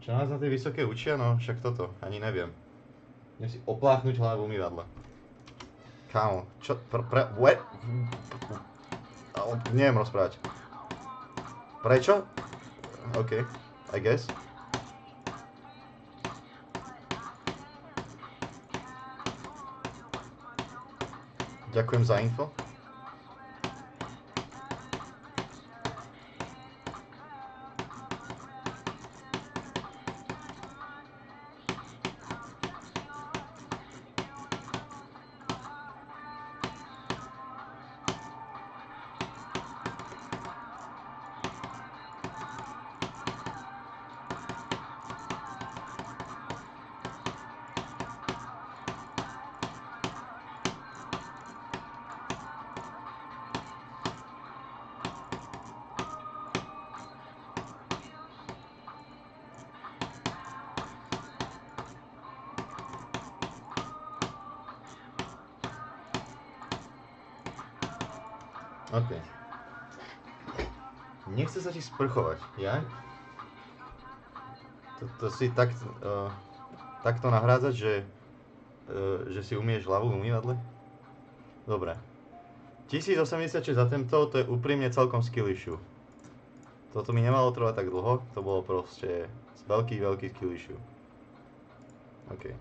Čo nás na tej vysoké učia? No však toto, ani neviem. Idem si opláchnuť hlavu umývadla. Kámo, čo? What? Neviem rozprávať. Prečo? OK, I guess. Ďakujem za info. OK. Nechce sa ti sprchovať, ja? To si takto nahrádzať, že si umieš hlavu v umývadle? Dobre. 1086 attemptov, to je úprimne celkom skill issue. Toto mi nemalo trvať tak dlho, to bolo proste veľký skill issue. OK.